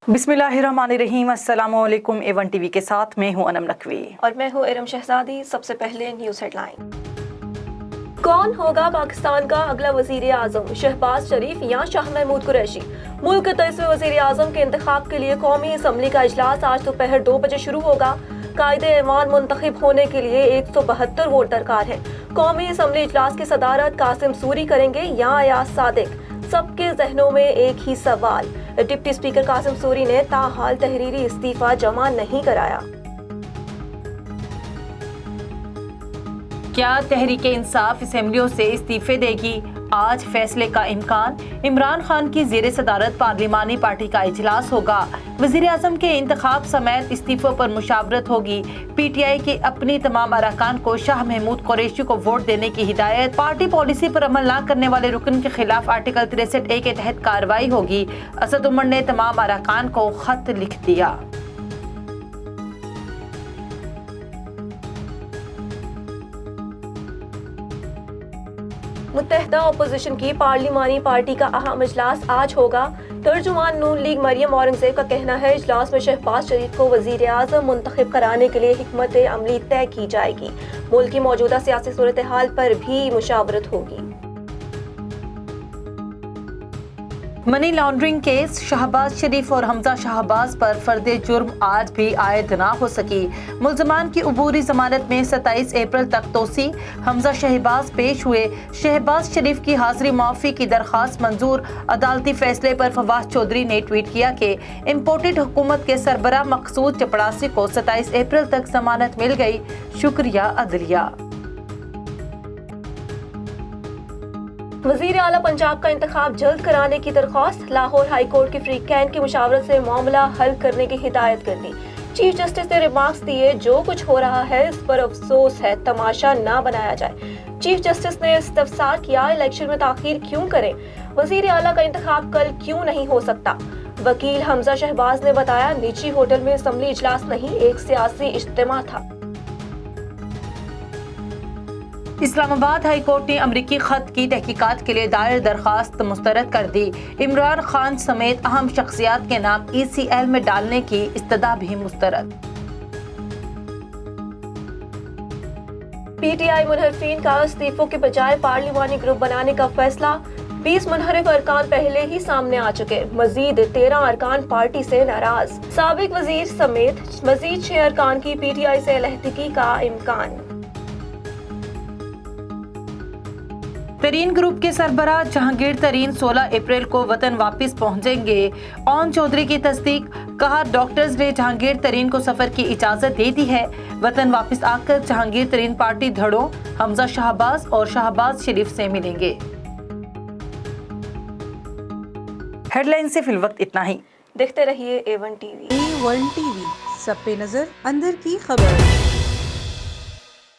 बिस्मिल्लाहिर्रहमानिर्रहीम। अस्सलामुअलैकुम। A1 TV के साथ मैं हूं अनम नकवी और मैं हूं इरम शहजादी। सबसे पहले न्यूज़ हेडलाइन। कौन होगा पाकिस्तान का अगला वजीर आजम, शहबाज शरीफ या शाह महमूद कुरैशी? मुल्क के 23वें वजीर आजम के इंतखाब के लिए कौमी असम्बली का इजलास आज दोपहर 2 बजे शुरू होगा। कायदे-ए-ईमान मुंतखब होने के लिए 172 वोट दरकार है। कौमी असम्बली इजलास की सदारत कासिम सूरी करेंगे या अयाज सादिक? सबके जहनों में एक ही सवाल। डिप्टी स्पीकर कासिम सूरी ने ताहाल तहरीरी इस्तीफा जमा नहीं कराया। क्या तहरीक इंसाफ असेंबलियों से इस्तीफे देगी? आज फैसले का इम्कान। इमरान खान की ज़ेर सदारत पार्लिमानी पार्टी का इजलास होगा। वज़ीर आज़म के इंतखाब समेत इस्तीफों पर मुशावरत होगी। PTI के अपनी तमाम अरकान को शाह महमूद कुरैशी को वोट देने की हिदायत। पार्टी पॉलिसी पर अमल न करने वाले रुकन के खिलाफ आर्टिकल 63A के तहत कार्रवाई होगी। असद उमर ने तमाम अरकान को खत लिख दिया। मुत्तहदा अपोजिशन की पार्लिमानी पार्टी का अहम इजलास आज होगा। तर्जुमान नून लीग मरियम औरंगजेब का कहना है, इजलास में शहबाज शरीफ को वजीर आज़म मुंतखब कराने के लिए हिकमत अमली तय की जाएगी। मुल्क की मौजूदा सियासी सूरत हाल पर भी मुशावरत होगी। Money laundering case. Shahbaz Sharif और हमजा शहबाज पर फर्द जुर्म आज भी आयद ना हो सकी। मुल्जमान की अबूरी जमानत में 27 अप्रैल तक तोसी। हमजा शहबाज पेश हुए। शहबाज शरीफ की हाजिरी माफी की दरख्वास्त मंजूर। अदालती फैसले पर फवाद चौधरी ने ट्वीट किया कि इम्पोर्टेड हुकूमत के सरबराह मकसूद चपड़ासी को 27 अप्रैल तक जमानत मिल गई। शुक्रिया अदलिया। वजीर आला पंजाब का इंतखाब जल्द कराने की दरख्वास्त। लाहौर हाई कोर्ट की फ्री कैन की मुशावरत से मामला हल करने की हिदायत कर दी। चीफ जस्टिस ने रिमार्क्स दिए, जो कुछ हो रहा है इस पर अफसोस है, तमाशा ना बनाया जाए। चीफ जस्टिस ने इस्तफसार किया, इलेक्शन में ताखीर क्यों करें? वजीर आला का इंतखाब कल क्यों नहीं हो सकता? वकील हमजा शहबाज ने बताया, निजी होटल में असम्बली इजलास नहीं, एक सियासी इज्तिमा था। इस्लामाबाद हाई कोर्ट ने अमरीकी खत की तहकीकात के लिए दायर दरख्वास्त मुस्तरद कर दी। इमरान खान समेत अहम शख्सियात के नाम ECL में डालने की इस्तदा भी मुस्तरद। PTI मुनहरफीन का इस्तीफों के बजाय पार्लिमानी ग्रुप बनाने का फैसला। 20 मुनहरिफ अरकान पहले ही सामने आ चुके। मजीद 13 अरकान पार्टी से नाराज। साबिक वजीर समेत मजीद 6 अरकान की PTI से अलहदगी का इम्कान। तरीन ग्रुप के सरबराह जहांगीर तरीन 16 अप्रैल को वतन वापस पहुंचेंगे। ओन चौधरी की तस्दीक। कहा, डॉक्टर्स ने जहांगीर तरीन को सफर की इजाजत दे दी है। वतन वापस आकर जहांगीर तरीन पार्टी धड़ों हमजा शहबाज और शहबाज शरीफ से मिलेंगे। हेडलाइन से फिलवक्त इतना ही। देखते रहिए A1 टीवी। A1 टीवी, सब पे नजर, अंदर की खबर।